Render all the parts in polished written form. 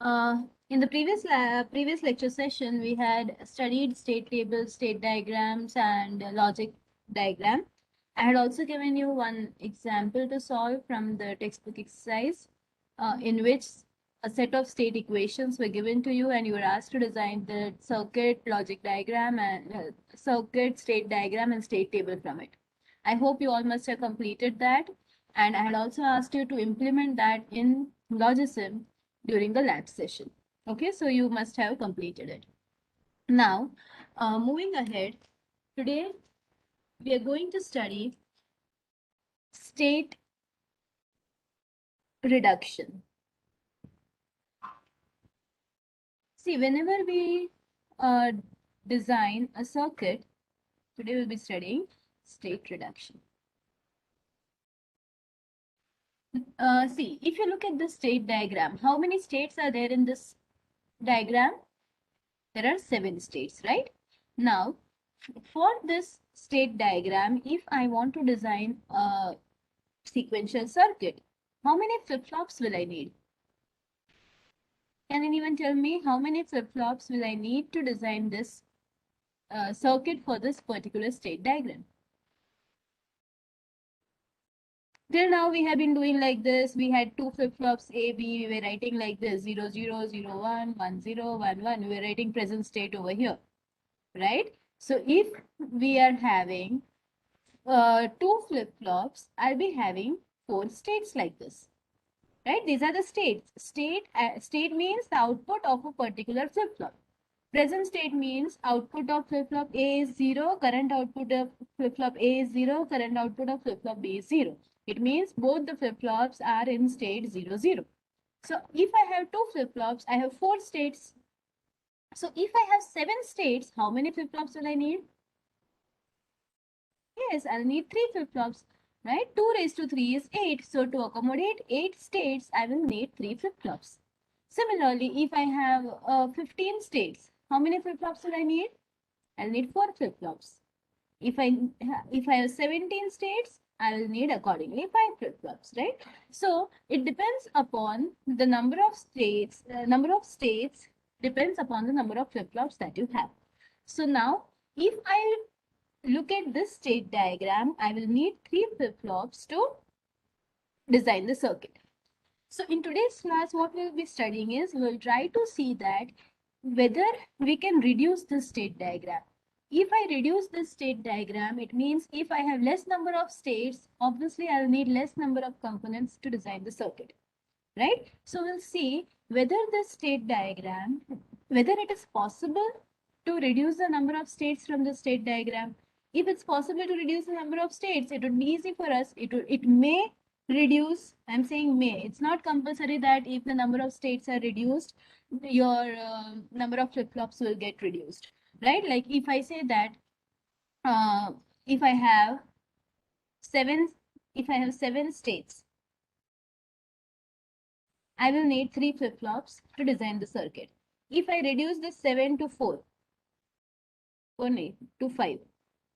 In the previous lecture session, we had studied state tables, state diagrams, and logic diagram. I had also given you one example to solve from the textbook exercise, in which a set of state equations were given to you, and you were asked to design the circuit, logic diagram, and circuit, state diagram, and state table from it. I hope you all must have completed that, and I had also asked you to implement that in Logisim during the lab session. Okay, so you must have completed it. Now, moving ahead, today we are going to study state reduction. See, whenever we uh, design a circuit, today we'll be studying state reduction. See, if you look at the state diagram, how many states are there in this diagram? There are 7 states, right? Now, for this state diagram, if I want to design a sequential circuit, how many flip-flops will I need? Can anyone tell me how many flip-flops will I need to design this circuit for this particular state diagram? Till now we have been doing like this. We had 2 flip-flops A, B. We were writing like this 0, 0, 0, 1, 1, 0, 1, 1. We were writing present state over here, right? So if we are having 2 flip-flops, I'll be having 4 states like this, right? These are the states. State means the output of a particular flip-flop. Present state means output of flip-flop A is 0, current output of flip-flop A is 0, current output of flip-flop B is 0. It means both the flip-flops are in state 0, 0. So if I have 2 flip-flops, I have 4 states. So if I have 7 states, how many flip-flops will I need? Yes, I'll need 3 flip-flops, right? 2 raised to 3 is 8. So to accommodate 8 states, I will need 3 flip-flops. Similarly, if I have 15 states, how many flip-flops will I need? I'll need 4 flip-flops. If I have 17 states, I will need accordingly 5 flip-flops, right? So it depends upon the number of states. Number of states depends upon the number of flip-flops that you have. So now, if I look at this state diagram, I will need 3 flip-flops to design the circuit. So in today's class, what we'll be studying is we'll try to see that whether we can reduce this state diagram. If I reduce this state diagram, it means if I have less number of states, obviously I'll need less number of components to design the circuit, right? So we'll see whether this state diagram, whether it is possible to reduce the number of states from the state diagram. If it's possible to reduce the number of states, it would be easy for us. It may reduce. I'm saying may. It's not compulsory that if the number of states are reduced, your number of flip-flops will get reduced, right? Like if I say that if I have 7 states, I will need 3 flip-flops to design the circuit. If I reduce this 7 to 4, to 5.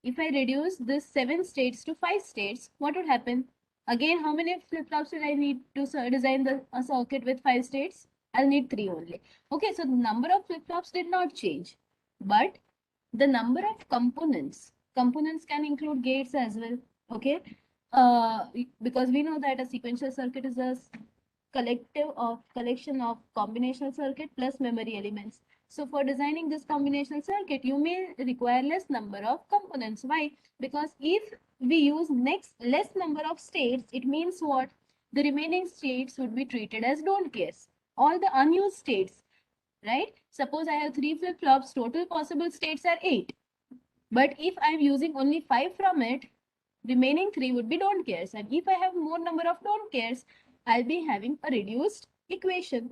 If I reduce this 7 states to 5 states, what would happen? Again, how many flip-flops will I need to design a circuit with 5 states? I'll need 3 only. Okay, so the number of flip-flops did not change, but the number of components can include gates as well. Okay, because we know that a sequential circuit is a collection of combinational circuit plus memory elements. So for designing this combinational circuit, you may require less number of components. Why? Because if we use less number of states, it means what? The remaining states would be treated as don't cares. All the unused states, right? Suppose I have 3 flip-flops, total possible states are 8. But if I'm using only 5 from it, remaining 3 would be don't cares. And if I have more number of don't cares, I'll be having a reduced equation,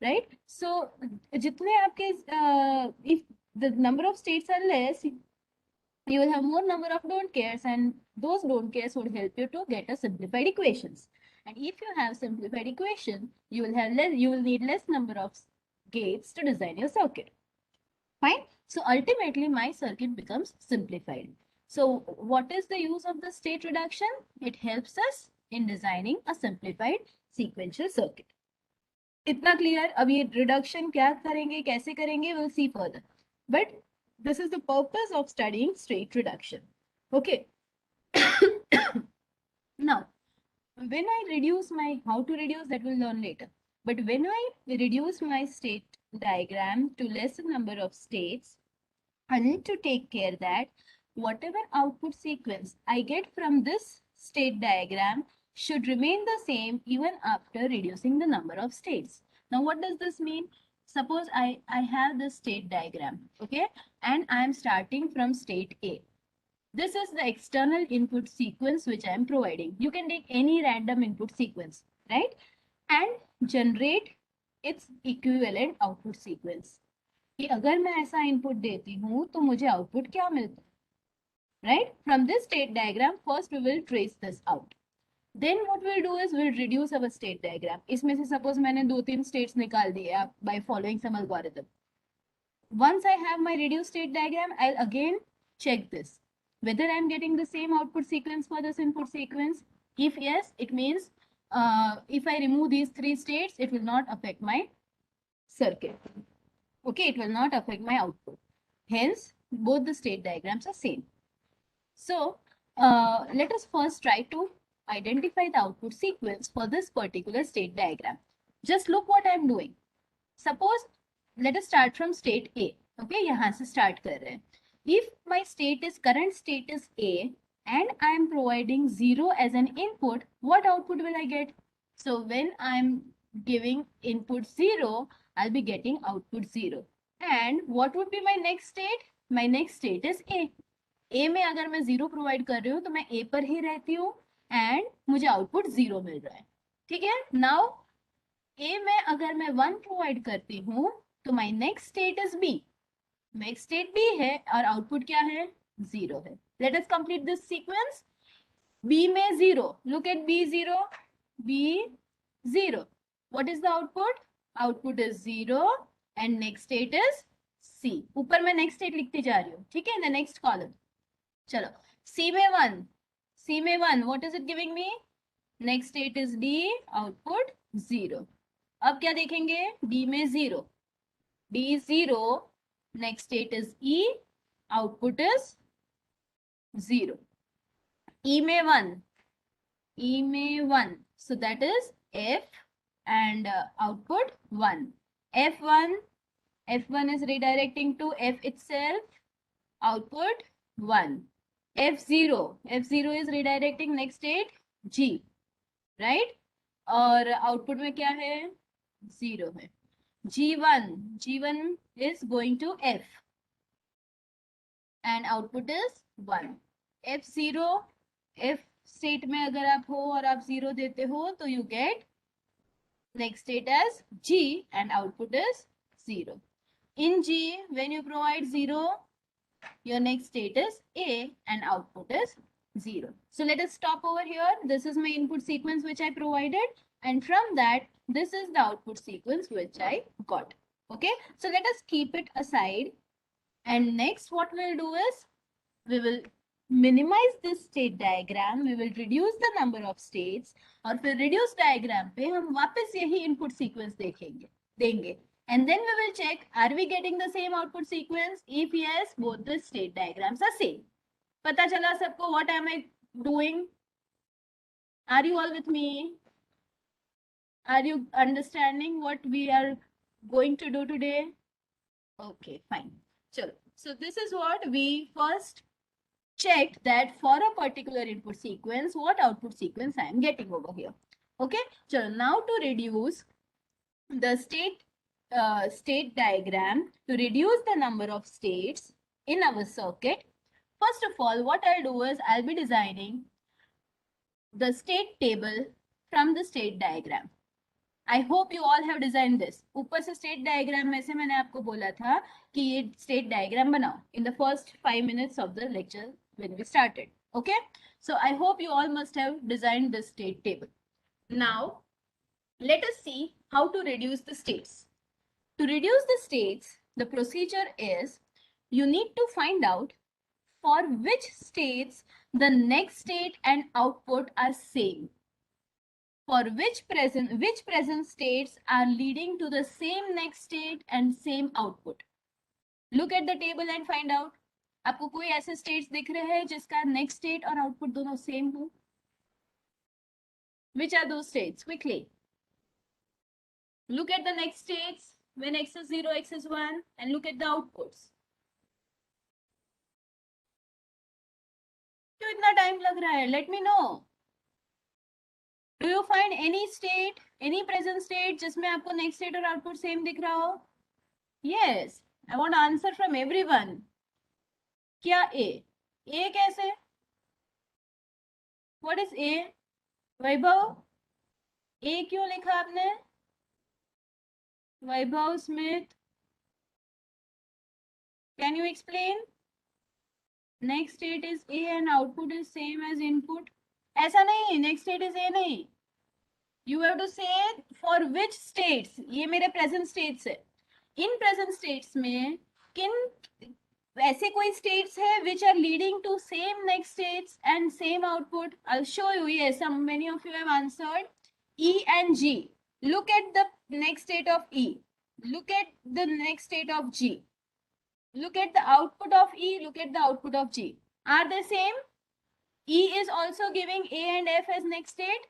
right? So, jitne aapke, if the number of states are less, you will have more number of don't cares, and those don't cares would help you to get a simplified equations. And if you have simplified equation, you will need less number of gates to design your circuit. Fine. So ultimately, my circuit becomes simplified. So what is the use of the state reduction? It helps us in designing a simplified sequential circuit. इतना clear? अब ये reduction क्या करेंगे, कैसे करेंगे, will see further, but this is the purpose of studying state reduction. Okay. Now, when I reduce my, how to reduce, that we'll learn later. But when I reduce my state diagram to lesser number of states, I need to take care that whatever output sequence I get from this state diagram should remain the same even after reducing the number of states. Now, what does this mean? Suppose I have this state diagram, okay, and I am starting from state A. This is the external input sequence which I am providing. You can take any random input sequence, right? And generate its equivalent output sequence. कि अगर मैं ऐसा input देती हूँ तो मुझे output क्या मिलता है, right? From this state diagram, first we will trace this out. Then what we'll do is we'll reduce our state diagram. इसमें से suppose मैंने 2-3 states निकाल दिए by following some algorithm. Once I have my reduced state diagram, I'll again check this, whether I'm getting the same output sequence for this input sequence. If yes, it means if I remove these 3 states, it will not affect my circuit. Okay, it will not affect my output. Hence, both the state diagrams are same. So, let us first try to identify the output sequence for this particular state diagram. Just look what I'm doing. Suppose, let us start from state A. Okay, यहाँ से start कर रहे हैं. If my state is, current state is A, and I am providing 0 as an input, what output will I get? So when I'm giving input 0, I'll be getting output 0. And what would be my next state? My next state is A. A में अगर मैं 0 provide कर रही हूँ तो मैं A पर ही रहती हूँ एंड मुझे आउटपुट 0 मिल रहा है. ठीक है. नाउ A में अगर मैं 1 प्रोवाइड करती हूँ तो my next state is B. Next state B है और आउटपुट क्या है? 0 है. Let us complete this sequence. B में 0. Look at B 0. B 0. What is the output? Output is 0 and next state is C. ऊपर मैं नेक्स्ट स्टेट लिखती जा रही हूँ. ठीक है. The next column. चलो. C में 1. C में 1. What is it giving me? Next state is D. Output 0. अब क्या देखेंगे? D में 0. D 0. Next state is E. Output is 0. E में 1. E में 1. So that is F and output 1. F1. F1 is redirecting to F itself. Output 1. F0. F0 is redirecting next state G. Right? और output में क्या है? 0 है. G1. G1 is going to F. And output is 1. F0. F state में अगर आप हो और आप 0 देते हो तो you get next state as G and output is 0. In G, when you provide 0, your next state is A and output is 0. So let us stop over here. This is my input sequence which I provided, and from that, this is the output sequence which I got. Okay, so let us keep it aside, and next what we'll do is we will minimize this state diagram. We will reduce the number of states, और फिर reduce diagram पे हम वापस यही input sequence देंगे. And then we will check, are we getting the same output sequence? If yes, both the state diagrams are same. पता चला सबको what am I doing? Are you all with me? Are you understanding what we are going to do today? Okay, fine. Chalo. So this is what we first checked, that for a particular input sequence, what output sequence I am getting over here. Okay. Chalo. Now to reduce the state diagram, to reduce the number of states in our circuit, first of all, what I'll do is I'll be designing the state table from the state diagram. I hope you all have designed this. ऊपर से state diagram में से मैंने आपको बोला था कि ये state diagram बनाओ in the first 5 minutes of the lecture when we started. Okay. So I hope you all must have designed this state table. Now, let us see how to reduce the states. To reduce the states, the procedure is you need to find out for which states the next state and output are same. for which present states are leading to the same next state and same output. Look at the table and find out. आपको कोई ऐसे states दिख रहे हैं जिसका next state और output दोनों same हो? Which are those states? Quickly. Look at the next states when x is 0, x is 1, and look at the outputs. क्यों इतना टाइम लग रहा है? Let me know. Do you find any state, any present state जिसमें आपको next state और output same दिख रहा हो? Yes. I want answer from everyone. क्या A? A कैसे? What is A? Vaibhav? A क्यों लिखा आपने? वैभव Smith? Can you explain? Next state is A and output is same as input. ऐसा नहीं, next state is A नहीं. You have to say for which states. ये मेरे present states है. In present states में किन ऐसे कोई states है which are leading to same next states and same output? I'll show you. Yes, many of you have answered E and G. Look at the next state of E. Look at the next state of G. Look at the output of E. Look at the output of G. Are they same? E is also giving A and F as next state.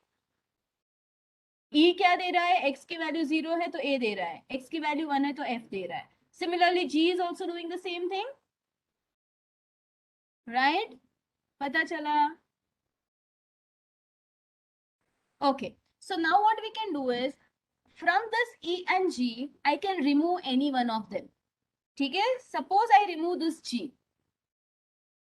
E क्या दे रहा है? X की value 0 है तो A दे रहा है. X की value 1 है तो F दे रहा है. Similarly, G is also doing the same thing. Right? पता चला? Okay. So now what we can do is, from this E and G, I can remove any one of them. ठीक है? Suppose I remove this G.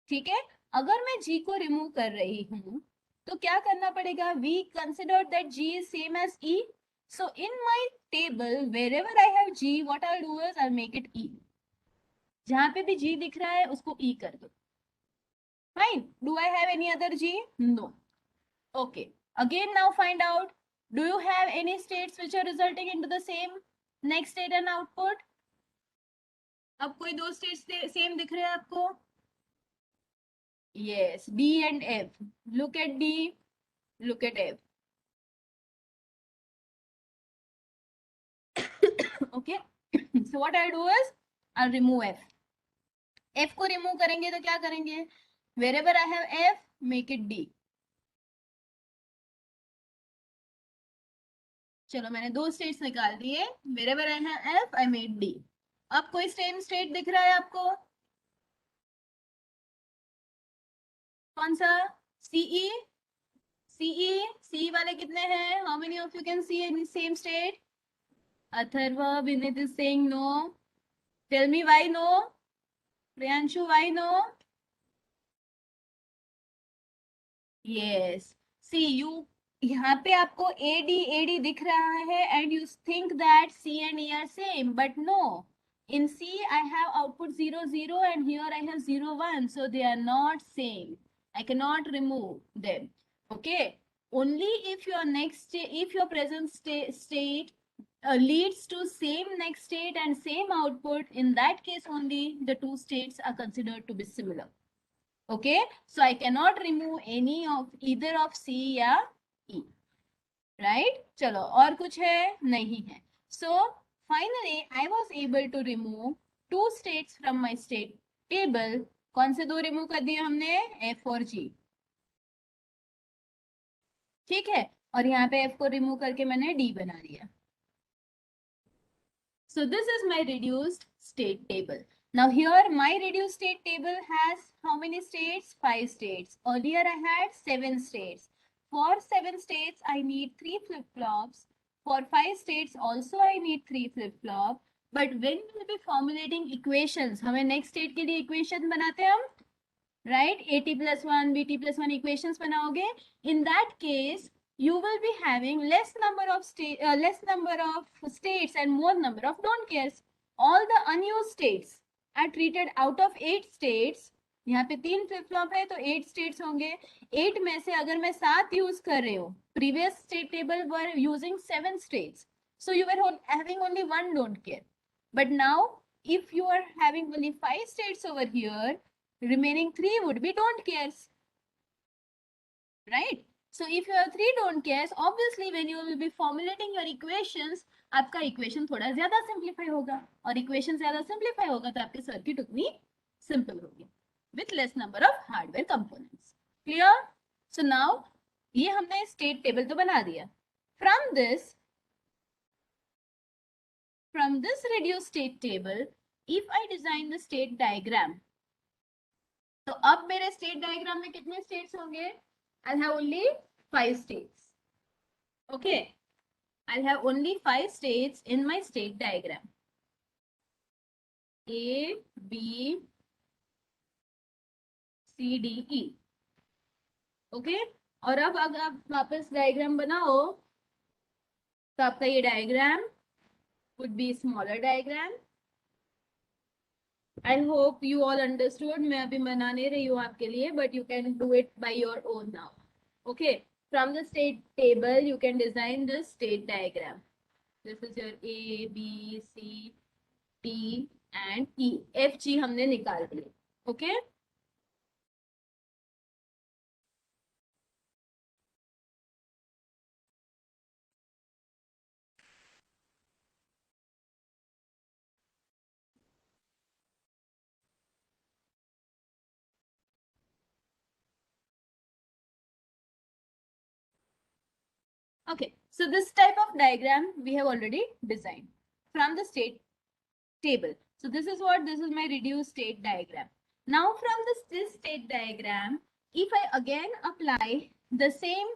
ठीक है? अगर मैं G को remove कर रही हूँ, तो क्या करना पड़ेगा? We consider that G is same as E. So in my table, wherever I have G, what I'll do is I'll make it E. जहाँ पे भी G दिख रहा है, उसको E कर दो. Fine. Do I have any other G? No. Okay. Again, now find out. Do you have any states which are resulting into the same next state and output? अब कोई दो states same दिख रहे हैं आपको? Yes, D and F. Look at D. Look at F. Okay. So what I'll do is I'll remove F. F को remove करेंगे तो क्या करेंगे? Wherever I have F, make it D. चलो मैंने दो स्टेट्स निकाल दिए. Wherever I have F, I made D. अब कोई सेम स्टेट दिख रहा है आपको? कौन सा? CE. CE. C वाले कितने हैं? How many of you can see in the same state? Atharva, Vinit is saying no. Tell me why no? Priyanshu, why no? Yes. See, you यहाँ पे आपको AD दिख रहा है and you think that C and E are same, but no. In C, I have output 0, 0 and here I have 0, 1. So they are not same. I cannot remove them. Okay. Only if your present state leads to same next state and same output, in that case only the two states are considered to be similar. Okay, so I cannot remove any of either of C या E. Right? चलो और कुछ है? नहीं है. So finally I was able to remove two states from my state table. कौन से दो remove कर दिए हमने? F और G. ठीक है, और यहाँ पे F को remove करके मैंने D बना दिया. So this is my reduced state table. Now here my reduced state table has how many states? 5 states. Earlier I had 7 states. For 7 states I need 3 flip-flops. For 5 states also I need 3 flip-flops. But when we will be formulating equations, हमें next state के लिए equation बनाते हैं हम, right? AT plus 1, BT plus 1 equations बनाओगे. In that case, you will be having less number of states and more number of don't cares. All the unused states are treated out of 8 states. यहाँ पे 3 flip flop है तो 8 states होंगे. 8 में से अगर मैं 7 यूज कर रही हूँ, previous state table were using 7 states, so you were having only 1 don't care. But now if you are having only 5 states over here, remaining 3 would be don't cares. Right? So if your three don't cares, obviously when you will be formulating your equations, आपका equation थोड़ा ज्यादा simplify होगा, और equation ज्यादा simplify होगा तो आपके circuit उतनी सिंपल होगी with less number of hardware components. Clear? So now ये हमने स्टेट टेबल तो बना दिया. From this reduced state table, if I design the state diagram, तो अब मेरे स्टेट डायग्राम में कितने स्टेट्स होंगे? I'll have only 5 states. Okay, I'll have only 5 states in my state diagram. A, B, C, D, E. Okay, और अब अगर आप वापस डायग्राम बनाओ तो आपका ये diagram would be smaller diagram. I hope you all understood. मैं अभी बना नहीं रही हूँ आपके लिए, but you can do it by your own now. Okay, from the state table you can design the state diagram. This is your A, B, C, D and E. F, G हमने निकाल दिए. Okay. Okay, so this type of diagram we have already designed from the state table. So this is my reduced state diagram. Now from this state diagram, if I again apply the same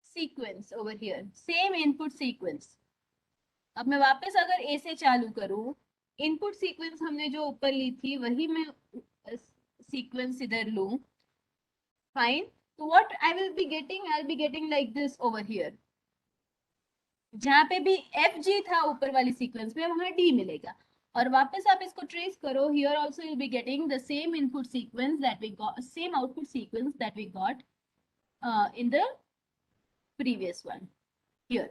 sequence over here, same input sequence. अब मैं वापस अगर A से चालू करूं, input sequence हमने जो ऊपर ली थी वही मैं सीक्वेंस इधर लूं. Fine. So what I will be getting, I'll be getting like this over here. जहां पे भी एफ जी था ऊपर वाली सीक्वेंस में, वहां डी मिलेगा. और वापस आप इसको ट्रेस करो, here also you will be getting the same input sequence that we got, same output sequence that we got in the previous one. Here,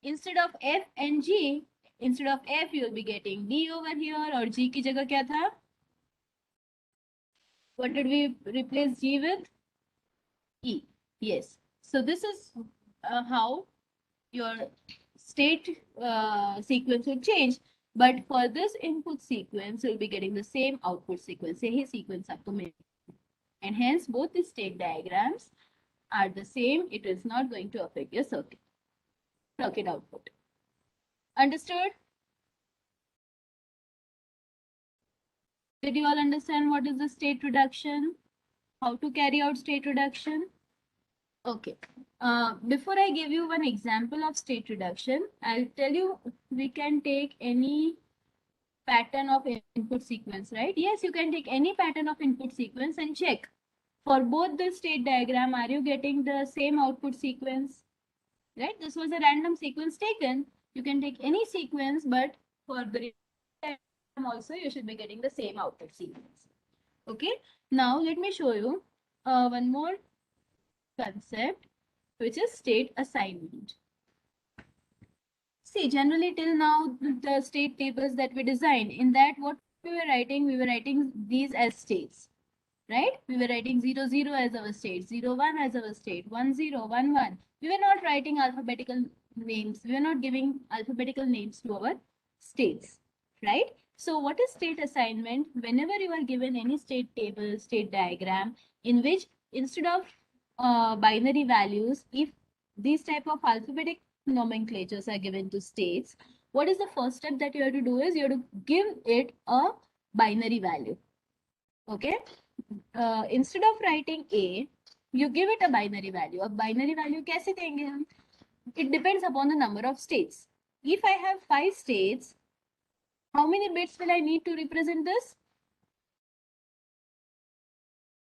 instead of f and g, instead of f you will be getting d over here, और g की जगह क्या था? What did we replace g with? E. Yes. So this is how your state sequence will change, but for this input sequence you'll be getting the same output sequence. यही sequence आपको मिलेगा, and hence both the state diagrams are the same. It is not going to affect your circuit output. Understood? Did you all understand what is the state reduction? How to carry out state reduction? Okay. Before I give you one example of state reduction, I'll tell you we can take any pattern of input sequence, right? Yes, you can take any pattern of input sequence and check. For both the state diagram, are you getting the same output sequence? Right? This was a random sequence taken. You can take any sequence, but for the diagram also, you should be getting the same output sequence. Okay. Now, let me show you one more concept, which is state assignment. See, generally till now, the state tables that we designed, in that what we were writing these as states, right? We were writing 0, 0 as our state, 0, 1 as our state, 1, 0, 1, 1. We were not writing alphabetical names. We were not giving alphabetical names to our states, right? So what is state assignment? Whenever you are given any state table, state diagram, in which instead of binary values, if these type of alphabetic nomenclatures are given to states, what is the first step that you have to do is you have to give it a binary value. Okay. Instead of writing A, you give it a binary value. A binary value कैसे देंगे हम? It depends upon the number of states. If I have 5 states, how many bits will I need to represent this?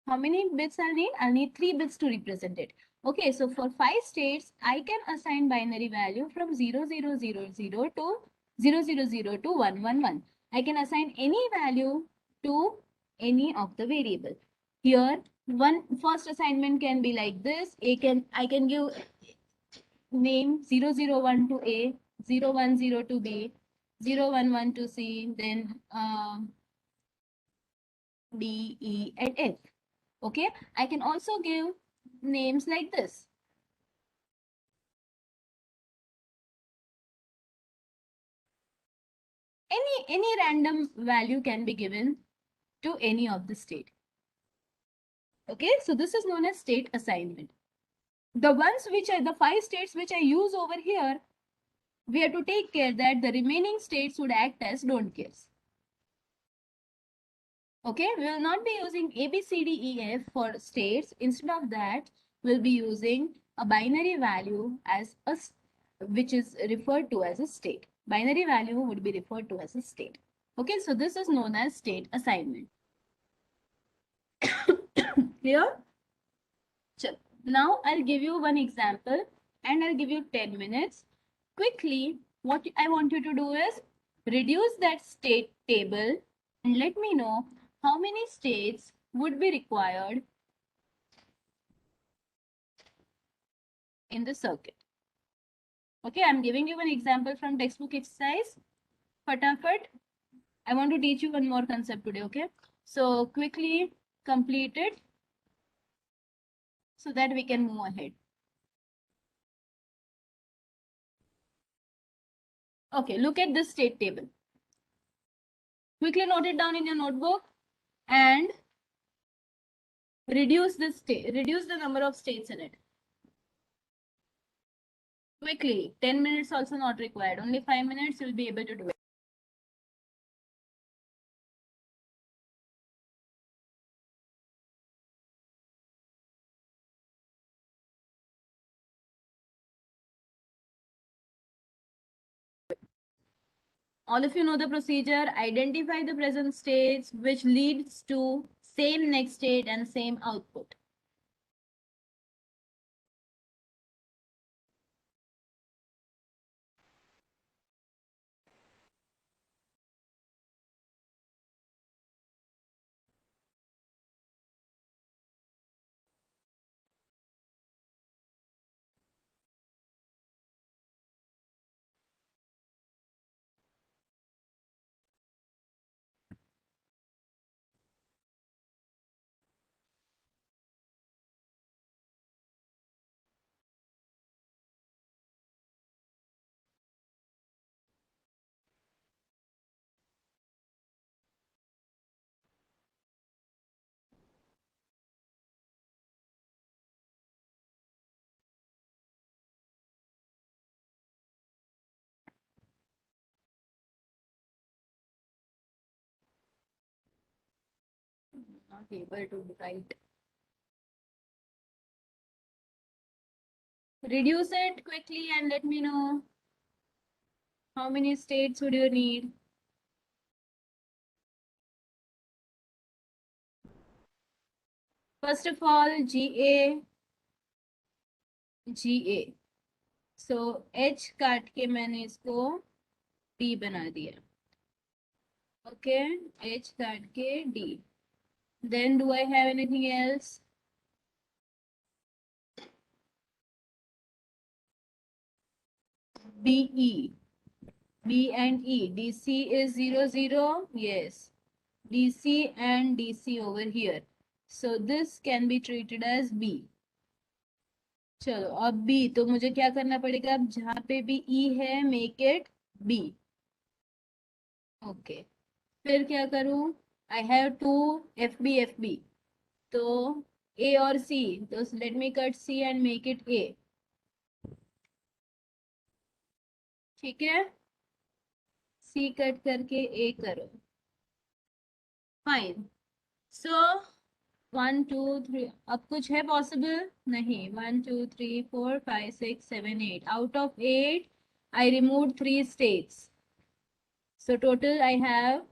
How many bits I'll need? I'll need 3 bits to represent it. Okay, so for 5 states, I can assign binary value from 0, 0, 0, 0 to 0, 0, 0 to 1, 1, 1. I can assign any value to any of the variable. Here, one first assignment can be like this. I can give name 0, 0, 1 to A, 0, 1, 0 to B, 0, 1, 1 to C, then D, E, and F. Okay, I can also give names like this. Any random value can be given to any of the state. Okay, so this is known as state assignment. The ones which are the 5 states which I use over here, we have to take care that the remaining states would act as don't cares. Okay, we will not be using A, B, C, D, E, F for states. Instead of that, we'll be using a binary value as a which is referred to as a state. Binary value would be referred to as a state. Okay, so this is known as state assignment. Clear? Now I'll give you one example and I'll give you 10 minutes. Quickly, what I want you to do is reduce that state table and let me know how many states would be required in the circuit. Okay, I'm giving you an example from textbook exercise. Fatafat, I want to teach you one more concept today, okay? So quickly complete it so that we can move ahead. Okay, look at this state table. Quickly note it down in your notebook and reduce the number of states in it. Quickly, 10 minutes also not required. Only 5 minutes you'll be able to do it. All of you know the procedure. Identify the present states which leads to same next state and same output. Not able to write. Reduce it quickly and let me know how many states would you need. First of all, GA. So H काट के मैंने इसको D बना दिया. Okay, H काट के D. Then do I have anything else? BE. B and E. DC is 0, 0. Yes. DC and DC over here. So this can be treated as B. चलो अब B तो मुझे क्या करना पड़ेगा अब जहाँ पे भी E है make it B. Okay. फिर क्या करूँ I have two FB. तो A और C तो let me cut C and make it A. ठीक है C कट करके A करो. Fine. So 1 2 3 अब कुछ है पॉसिबल नहीं 1 2 3 4 5 6 7 8 out of 8 I removed 3 states so total I have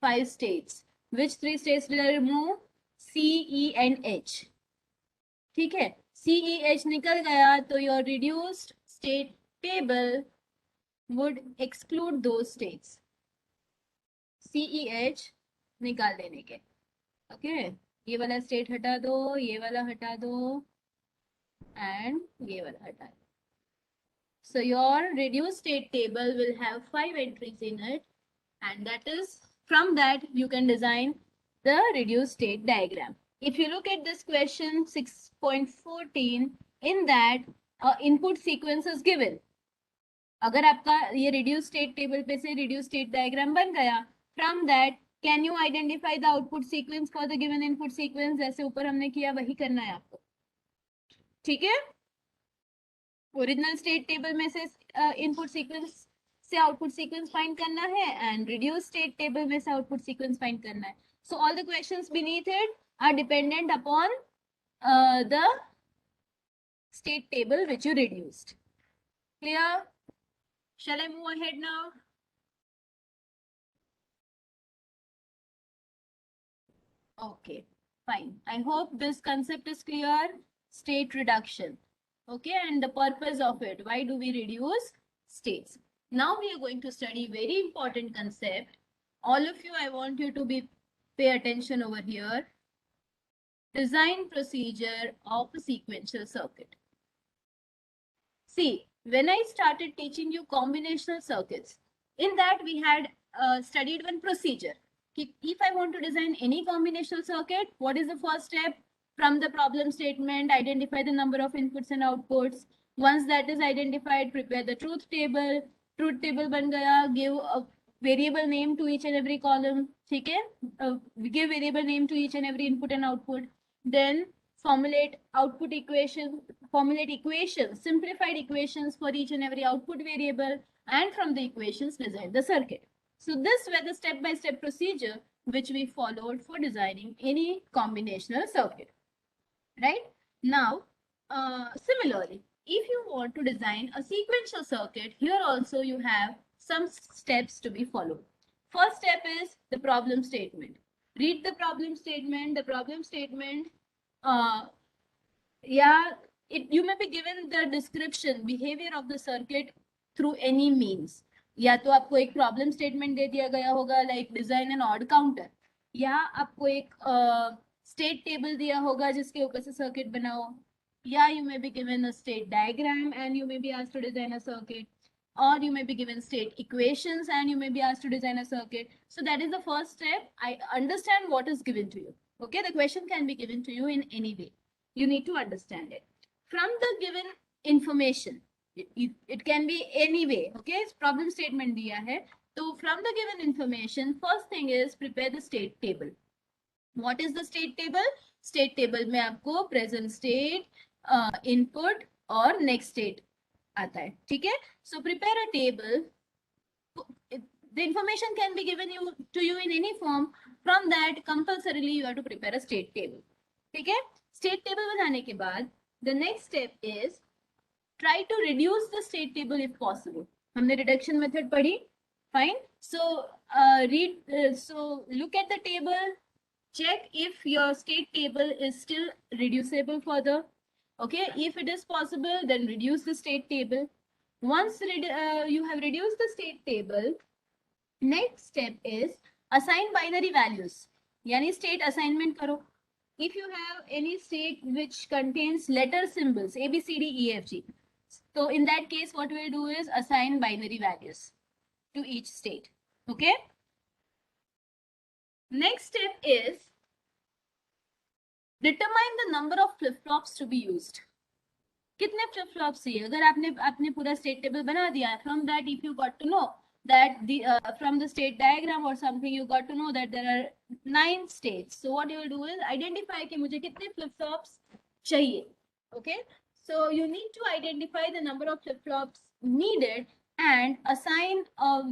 5 states. Which 3 states did I remove? C E and H. ठीक है C E H निकल गया तो your reduced state table would exclude those states. C E H निकाल देने के. Okay, ये वाला स्टेट हटा दो ये वाला हटा दो and ये वाला हटा दो. So your reduced state table will have 5 entries in it and that is from that you can design the reduced state diagram. If you look at this question 6.14, in that input sequence is given. अगर आपका ये reduced state table पे से reduced state diagram बन गया, from that can you identify the output sequence for the given input sequence? जैसे ऊपर हमने किया वही करना है आपको, ठीक है? ओरिजिनल स्टेट टेबल में से इनपुट सीक्वेंस से आउटपुट सीक्वेंस फाइंड करना है एंड रिड्यूस स्टेट टेबल में से आउटपुट सीक्वेंस फाइंड करना है. So all the questions beneath it are dependent upon the state table which you reduced. Clear? Shall I move ahead now? Okay, fine. I hope this concept is clear. State reduction. Okay, and the purpose of it. Why do we reduce states? Now we are going to study very important concept. All of you, I want you to pay attention over here. Design procedure of a sequential circuit. See, when I started teaching you combinational circuits, in that we had studied one procedure. If I want to design any combinational circuit, what is the first step? From the problem statement, identify the number of inputs and outputs. Once that is identified, prepare the truth table. Truth table ban gaya, give a variable name to each and every column. Okay? Give variable name to each and every input and output. Then formulate output equation, formulate equations, simplified equations for each and every output variable, and from the equations design the circuit. So this were the step-by-step procedure which we followed for designing any combinational circuit. Right? Now, similarly, if you want to design a sequential circuit, here also you have some steps to be followed. First step is the problem statement. Read the problem statement. The problem statement, you may be given the description, behavior of the circuit through any means. या तो आपको एक problem statement दे दिया गया होगा like design N odd counter, या आपको एक स्टेट टेबल दिया होगा जिसके ऊपर से सर्किट बनाओ, या you may be given a state diagram and you may be asked to design a circuit, or you may be given state equations and you may be asked to design a circuit. So that is the first step. I understand what is given to you. Okay, the question can be given to you in any way. You need to understand it. From the given information, it can be any way. Okay, problem statement diya hai. So from the given information, first thing is prepare the state table. What is the state table? State table में आपको present state, input और next state आता है, ठीक है? So prepare a table. The information can be given to you in any form. From that, compulsorily you have to prepare a state table. ठीक है? State table बनाने के बाद, the next step is try to reduce the state table if possible. हमने reduction method पढ़ी, fine. So so look at the table. Check if your state table is still reducible further. Okay, if it is possible, then reduce the state table. Once you have reduced the state table, next step is assign binary values. Yani state assignment karo. If you have any state which contains letter symbols A, B, C, D, E, F, G, so in that case, what we'll do is assign binary values to each state. Okay. Next step is determine the number of flip-flops to be used. कितने flip-flops चाहिए? अगर आपने पूरा state table बना दिया, from that if you got to know that from the state diagram or something, you got to know that there are 9 states. So what you will do is identify कि मुझे कितने flip-flops चाहिए. Okay, so you need to identify the number of flip-flops needed and assign a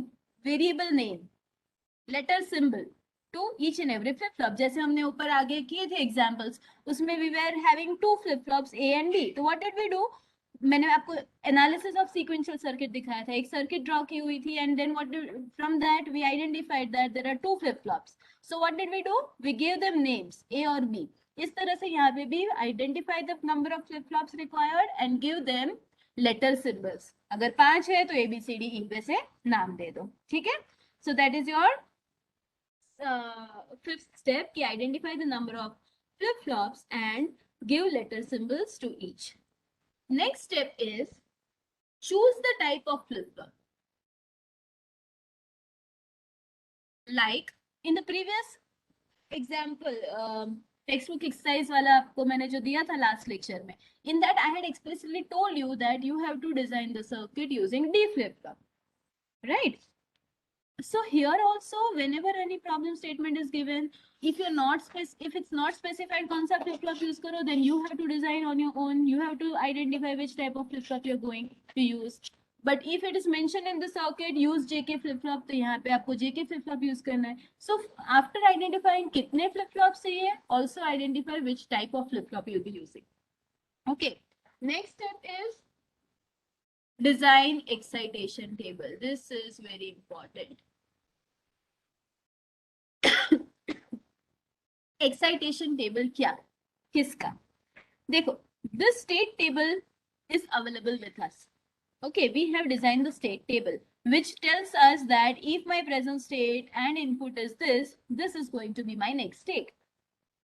variable name, letter symbol to each and every flip-flop. जैसे हमने ऊपर आगे किए थे examples, उसमें we were having 2 flip-flops A and B. तो what did we do? मैंने आपको analysis of sequential circuit दिखाया था. एक circuit draw की हुई थी and then from that we identified that there are 2 flip-flops. So what did we do? We gave them names A or B. इस तरह से यहाँ पे भी identify the number of flip-flops required and give them letter symbols. अगर 5 है तो A, B, C, D, E पे से नाम दे दो. ठीक है? So that is your fifth step, ki identify the number of flip-flops and give letter symbols to each. Next step is choose the type of flip-flop. Like in the previous example, text book exercise वाला आपको मैंने जो दिया था last lecture में, in that I had explicitly told you that you have to design the circuit using D flip-flop, right? So here also, whenever any problem statement is given, if it's not specified कौन सा flip flop use करो, then you have to design on your own. You have to identify which type of flip flop you're going to use. But if it is mentioned in the circuit, use JK flip flop, तो यहाँ पे आपको JK flip flop use करना है. So after identifying कितने flip flops चाहिए, also identify which type of flip flop you'll be using. Okay. Next step is design excitation table. This is very important. Excitation table क्या, किसका? देखो, this state table is available with us. Okay, we have designed the state table which tells us that if my present state and input is this is going to be my next state.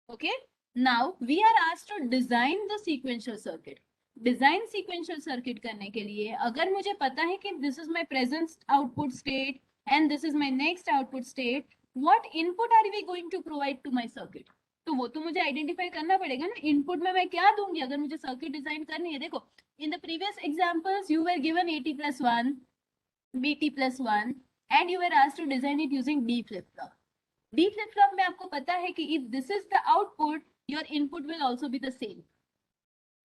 Okay, now we are asked to design the sequential circuit. Design sequential circuit करने के लिए अगर मुझे पता है कि this is my present output state and this is my next output state, what input are we going to provide to my circuit? तो वो तो मुझे आइडेंटिफाई करना पड़ेगा ना, इनपुट में मैं क्या दूंगी अगर मुझे सर्किट डिजाइन करनी है. देखो, in the previous examples you were given AT+1 BT+1 and you were asked to design it using D flip flop. D flip flop में आपको पता है कि if this is the output, your input will also be the same,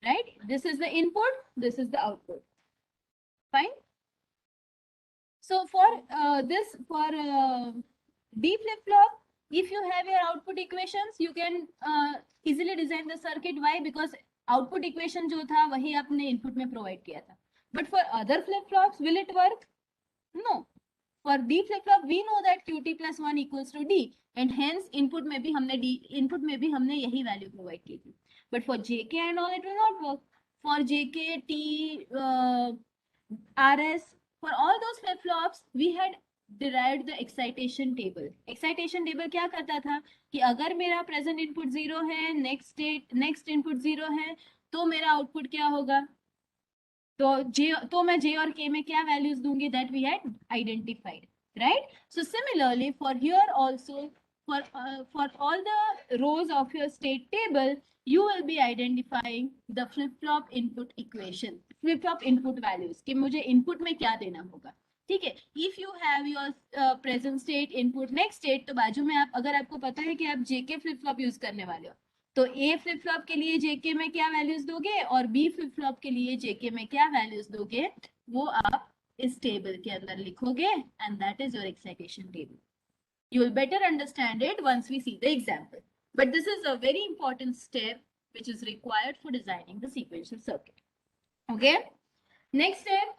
right? This is the input, this is the output. Fine. So for D flip flop, if you have your output equations, you can easily design the circuit. Why? Because output equation जो था वही आपने input में provide किया था. But for other flip flops, will it work? No. For D flip flop, we know that QT+1 equals to D, and hence input में भी हमने यही value provide की थी. But for JK and all, it will not work. For JK, T, RS, for all those flip-flops, we had derived the excitation table. Excitation table क्या करता था कि अगर मेरा present input 0 है, next input 0 है, तो मेरा output क्या होगा? तो मैं J और K में क्या values दूंगी? That we had identified, right? So similarly, for here also, for all the rows of your state table, you will be identifying the flip-flop input equation, flip-flop input values कि मुझे input में क्या देना होगा. ठीक है, if you have your present state, input, next state, तो बाजू में आप अगर आपको पता है कि आप JK flip-flop यूज करने वाले हो, तो A flip-flop के लिए JK में क्या values दोगे और B flip-flop के लिए JK में क्या values दोगे, वो आप इस टेबल के अंदर लिखोगे, and that is your excitation table. You will better understand it once we see the example. But this is a very important step which is required for designing the sequential circuit. Okay? Next step,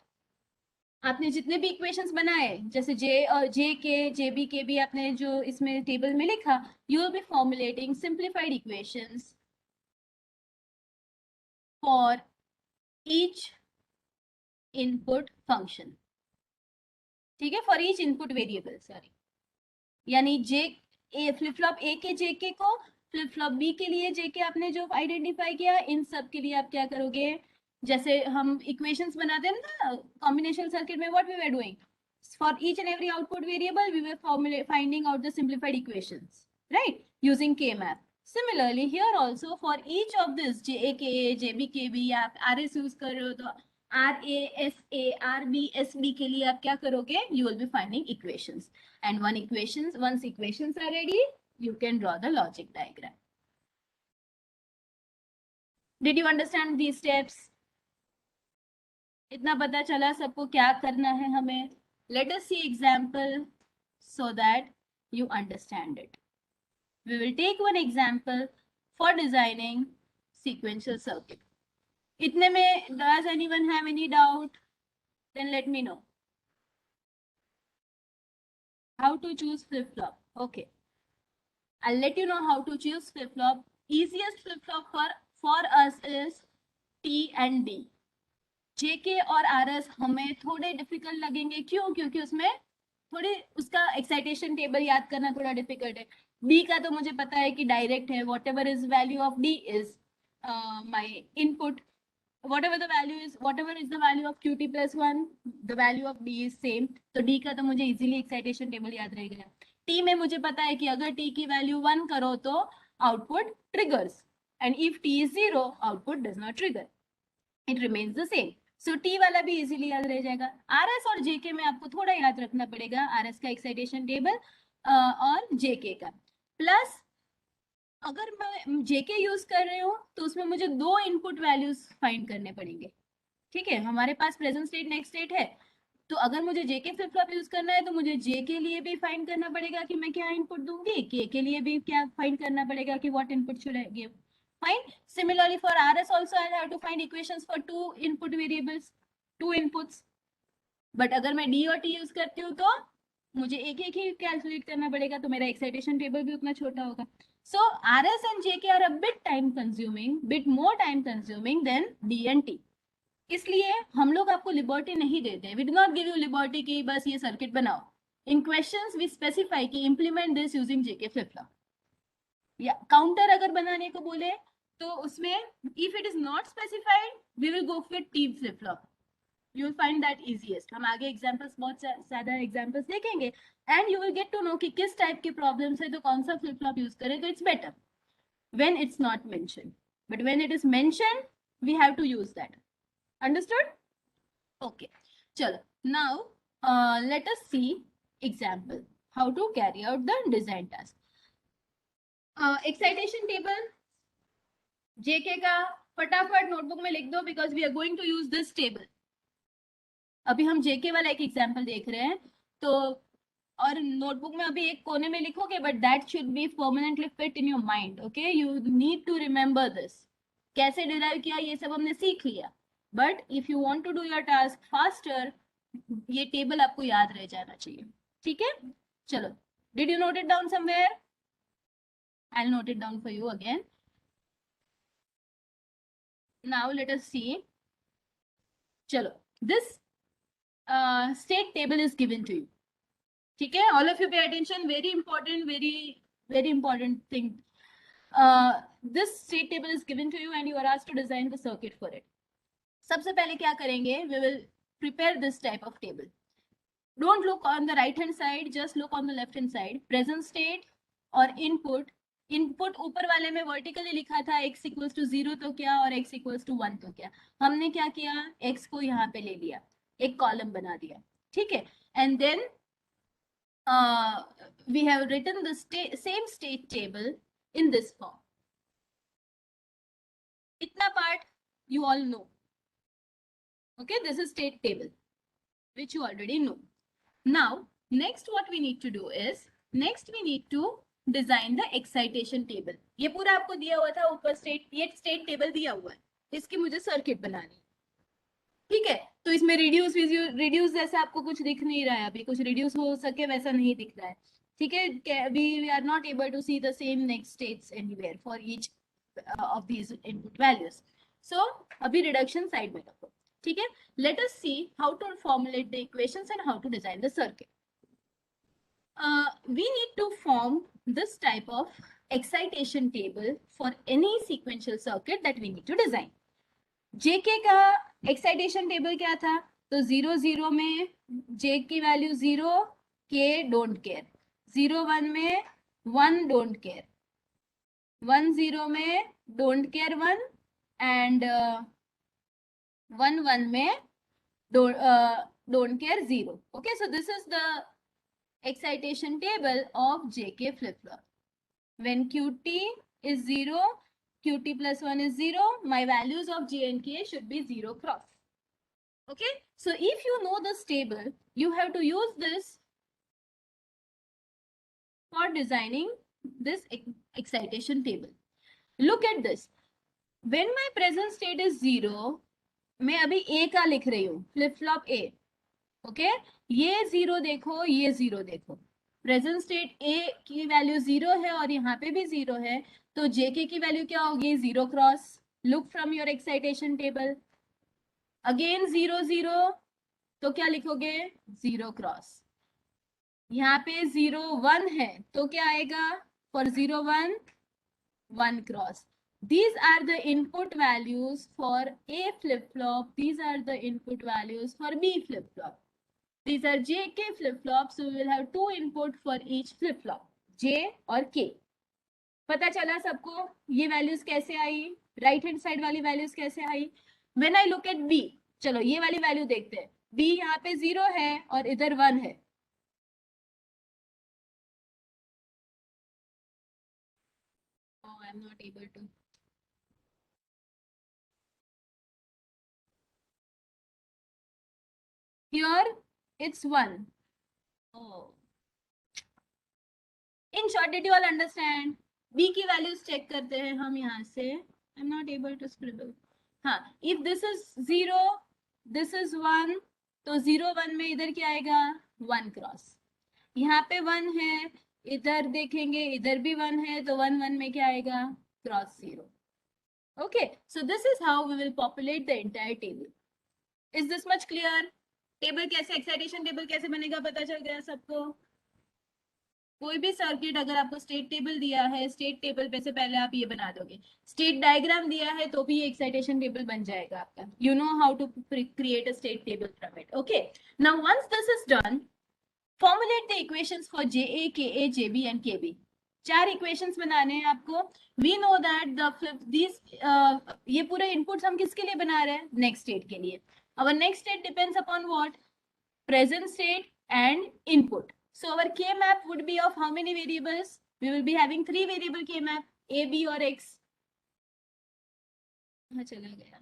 आपने जितने भी equations बनाए, जैसे JK, JB के भी आपने जो इसमें टेबल में लिखा, you will be formulating simplified equations for each input function. ठीक है, for each input variable, sorry. यानी फ्लिप फ्लॉप ए के JK को, फ्लिप फ्लॉप बी के लिए JK आपने जो आइडेंटिफाई किया, इन सब के लिए आप क्या करोगे? जैसे हम इक्वेशंस बनाते हैं ना कॉम्बिनेशन सर्किट में, what we were doing for each and every output variable, we were finding out the simplified equations, right, using K map. Similarly, here also for each of this JK, JBKB, आप RS use कर रहे हो तो RA, SA, RB, SB के लिए आप क्या करोगे? You will be finding equations. And once equations are ready, you can draw the logic diagram. Did you understand these steps? इतना पता चला सबको क्या करना है हमें? Let us see example so that you understand it. We will take one example for designing sequential circuit. इतने में does anyone have any doubt? Then let me know. How to choose flip-flop? Okay. I'll let you know how to choose flip-flop. Easiest flip-flop for us is T and D. JK और RS हमें थोड़े difficult लगेंगे. क्यों? क्योंकि उसमें थोड़े उसका excitation table याद करना थोड़ा डिफिकल्ट है. D का तो मुझे पता है कि डायरेक्ट है. Whatever is value of D is my input. Whatever is the value of QT+1, the value of D is same. तो D का तो मुझे easily excitation table याद रहेगा. T में मुझे पता है कि अगर T की वैल्यू 1 करो तो output triggers. And if t is 0, output does not trigger. It remains the same. So t वाला भी इजीली याद रह जाएगा. RS और JK में आपको थोड़ा याद रखना पड़ेगा, RS का एक्साइटेशन टेबल और JK का. प्लस अगर मैं JK यूज कर रही हूँ तो उसमें मुझे 2 इनपुट वैल्यूज फाइंड करने पड़ेंगे. ठीक है, हमारे पास प्रेजेंट स्टेट नेक्स्ट स्टेट है, तो अगर मुझे JK फ्लिप फ्लॉप यूज करना है तो मुझे J के लिए भी फाइंड करना पड़ेगा कि मैं क्या इनपुट दूंगी, K के लिए भी क्या फाइंड करना पड़ेगा कि what input should I give. Fine. Similarly, for RS also I have to find equations for 2 input variables, 2 inputs. But अगर मैं D और T यूज करती हूँ तो मुझे एक एक ही कैलकुलेट करना पड़ेगा, तो मेरा एक्साइटेशन टेबल भी उतना छोटा होगा. So RS and JK are a bit time consuming, bit more time consuming than D and T. इसलिए हम लोग आपको लिबर्टी नहीं देते. We do not give you liberty कि बस ये सर्किट बनाओ. In questions we specify कि implement this using JK flip flop. या काउंटर अगर बनाने को बोले तो उसमें if it is not specified we will go for T flip flop. You will find that easiest. हम आगे एग्जांपल्स बहुत ज्यादा एग्जांपल्स देखेंगे and you will get to know कि किस टाइप के प्रॉब्लम्स है तो कौन सा फ्लिप फ्लॉप यूज करें. तो it's better when it's not mentioned, but when it is mentioned we have to use that. Understood? Okay, chalo. Now let us see example how to carry out the design task. Excitation table JK का फटाफट notebook में लिख दो because we are going to use this table. अभी हम JK वाला एक example देख रहे हैं, तो और नोटबुक में अभी एक कोने में लिखोगे but that should be permanently fit in your mind. Okay, you need to remember this. कैसे डिराइव किया ये सब हमने सीख लिया, but if you want to do your task faster ये टेबल आपको याद रह जाना चाहिए. ठीक है, चलो. Did you note it down somewhere? I'll note it down for you again. Now let us see. Chalo, this state table is given to you. ठीक है, all of you pay attention. Very important, very important thing. This state table is given to you and you are asked to design the circuit for it. सबसे पहले क्या करेंगे? We will prepare this type of table. Don't look on the right hand side, just look on the left hand side. Present state और input. Input ऊपर वाले में vertically लिखा था x इक्वल्स टू 0 तो क्या और x इक्वल्स टू 1 तो क्या. हमने क्या किया, x को यहाँ पे ले लिया, एक कॉलम बना दिया. ठीक है, and then we have written the same state table in this form. इतना part you all know. Okay, this is state table which you already know. Now next what we need to do is, next we need to design the excitation table. ये पूरा आपको दिया हुआ था ऊपर, state table दिया हुआ है, इसकी मुझे सर्किट बनानी. ठीक है, तो इसमें रिड्यूस जैसा आपको कुछ दिख नहीं रहा है, अभी कुछ रिड्यूस हो सके वैसा नहीं दिख रहा है. ठीक है, we are not able to see the same next states anywhere for each of these input values. So अभी रिडक्शन साइड में रखो. ठीक है, let us see how to formulate the equations and how to design the circuit. We need to form this type of excitation table for any sequential circuit that we need to design. JK का excitation table क्या था? तो 0 0 में J की value 0, K don't care. 0 1 में 1 don't care. 1 0 में don't care 1 and 1 1 में don't care 0. Okay, so this is the excitation table of JK flip flop. When QT is 0, QT plus 1 is 0, my values of J and K should be 0 cross. Okay, so if you know this table, you have to use this for designing this excitation table. Look at this. When my present state is 0, मैं अभी A का लिख रही हूँ, flip flop A. Okay, ये 0 देखो, ये 0 देखो. प्रेजेंट स्टेट A की वैल्यू 0 है और यहाँ पे भी 0 है, तो JK की वैल्यू क्या होगी? 0 cross. Look from your excitation table. Again 0 0, तो क्या लिखोगे? 0 क्रॉस. यहाँ पे 0 1 है तो क्या आएगा? For 0 1 1 cross. These are the input values for A flip flop. These are the input values for B flip flop. These are JK flip flops, so we will have 2 input for each flip flop, J or K. पता चला सबको ये values कैसे आई, right hand side वाली values कैसे आई? When I look at B, चलो ये वाली वैल्यू देखते हैं। बी यहाँ पे 0 है और इधर 1 है। Oh, I'm not able to. Here it's 1. Oh. In short, did you all understand? B की values check करते हैं हम यहाँ से. I'm not able to scribble. हाँ, if this is 0, this is 1, तो 0 1 में इधर क्या आएगा? 1 क्रॉस. यहाँ पे 1 है, इधर देखेंगे इधर भी 1 है, तो 1 1 में क्या आएगा? Cross 0. Okay, so this is how we will populate the entire table. Is this much clear? Table कैसे, एक्साइटेशन टेबल कैसे बनेगा पता चल गया सबको? कोई भी सर्किट अगर आपको स्टेट टेबल दिया है, स्टेट टेबल पे से पहले आप ये बना दोगे, स्टेट डायग्राम दिया है तो भी एक्साइटेशन टेबल बन जाएगा आपका. You know how to create a state table from it. Okay, now once this is done, formulate the equations for JA, KA, JB and KB. 4 equations बनाने हैं आपको. वी नो दैट ये पूरे inputs हम किसके लिए बना रहे हैं? नेक्स्ट स्टेट के लिए. Our next state depends upon what? Present state and input. So our K map would be of how many variables? We will be having 3 variable K map, A, B or X. हाँ चला गया.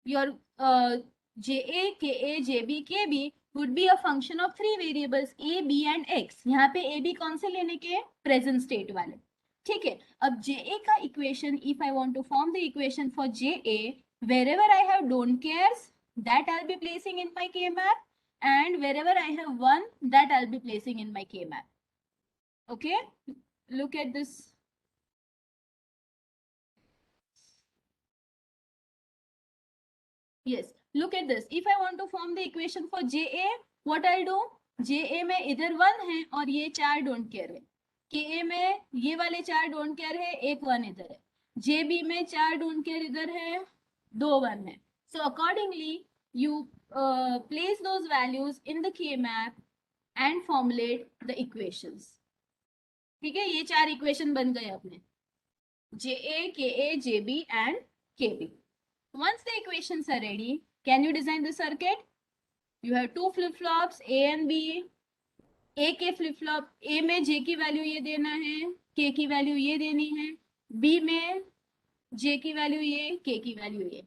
Your JA, KA, JB, KB would be a function of 3 variables A, B and X. यहाँ पे A, B कौन से लेने के? Present state वाले. ठीक है. अब JA का equation, if I want to form the equation for JA, wherever I have don't cares, that I'll be placing in my K map, and wherever I have 1, that I'll be placing in my K map. Okay, look at this. Yes, look at this. If I want to form the equation for JA, what I'll do? JA में इधर 1 है और ये 4 don't care है. KA में ये वाले 4 don't care है, एक 1 इधर है. JB में 4 डोंट केयर इधर है, 2 1 है. So accordingly, you place those values in the K map and formulate the equations. ठीक है, ये 4 इक्वेशन बन गए अपने. JA, KA, JB and KB. Once the equations are ready, can you design the circuit? You have 2 flip-flops, A and B. A के flip-flop, A में J की value ये देना है, K की वैल्यू ये देनी है. B में J की वैल्यू ये, K की वैल्यू ये.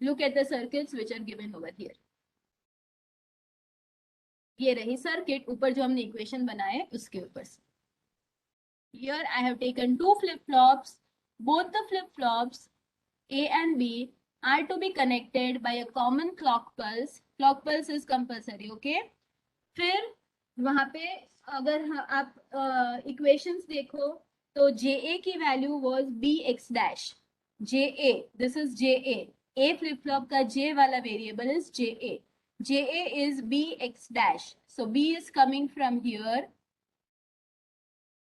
Look at the circuits which are given over here. ये रही सर्किट, ऊपर जो हमने इक्वेशन बनाए उसके ऊपर से. Here I have taken 2 flip-flops. Both the flip-flops A and B are to be connected by a common clock pulse. Clock pulse is compulsory, okay? फिर वहां पे अगर आप इक्वेशंस देखो तो JA की value was BX dash. JA, this is JA. A flip flop का J वाला variable is JA. JA is BX dash. So B is coming from here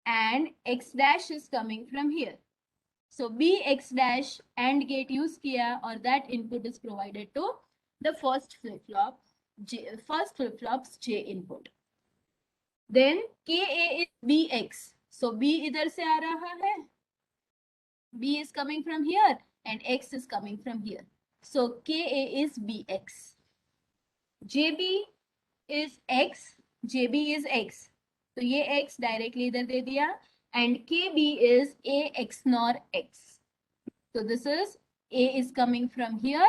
and X dash is coming from here. So BX dash AND gate use किया और that input is provided to the first flip flop, first flip flop's J input. Then KA is BX. So B इधर से आ रहा है. B is coming from here and X is coming from here. So KA is BX. JB is X. JB is X. तो ये X directly इधर दे दिया and KB is A X NOR X. So this is A is coming from here,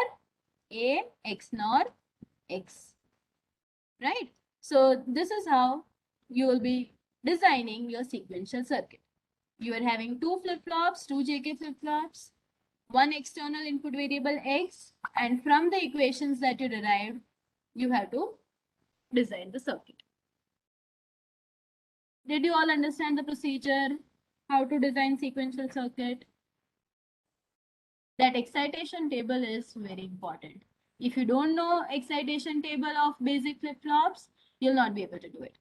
A X NOR X. Right? So this is how you will be designing your sequential circuit. You are having 2 flip-flops, 2 JK flip-flops, 1 external input variable X, and from the equations that you derived, you have to design the circuit. Did you all understand the procedure? How to design sequential circuit? That excitation table is very important. If you don't know excitation table of basic flip-flops, you'll not be able to do it.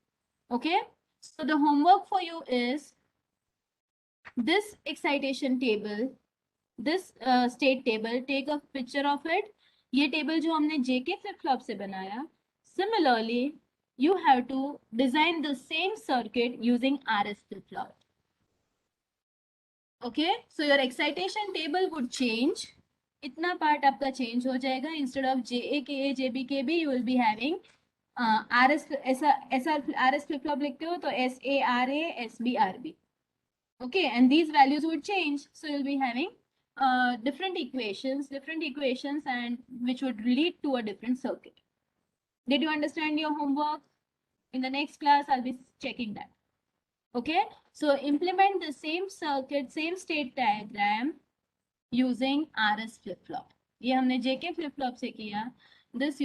Okay? So the homework for you is this excitation table, this state table, take a picture of it ये table जो हमने JK flip flop से बनाया, similarly you have to design the same circuit using RS flip flop. Okay, so your excitation table would change. इतना part आपका change हो जाएगा. Instead of JA, JB, KB, you will be having RS, RS flip flop लिखते हो तो SARA, SB, RB. Okay, and these values would change. So you'll be having different equations, and which would lead to a different circuit. Did you understand your homework? In the next class, I'll be checking that. Okay, so implement the same circuit, same state diagram using RS flip flop. ये हमने JK flip flop से किया. This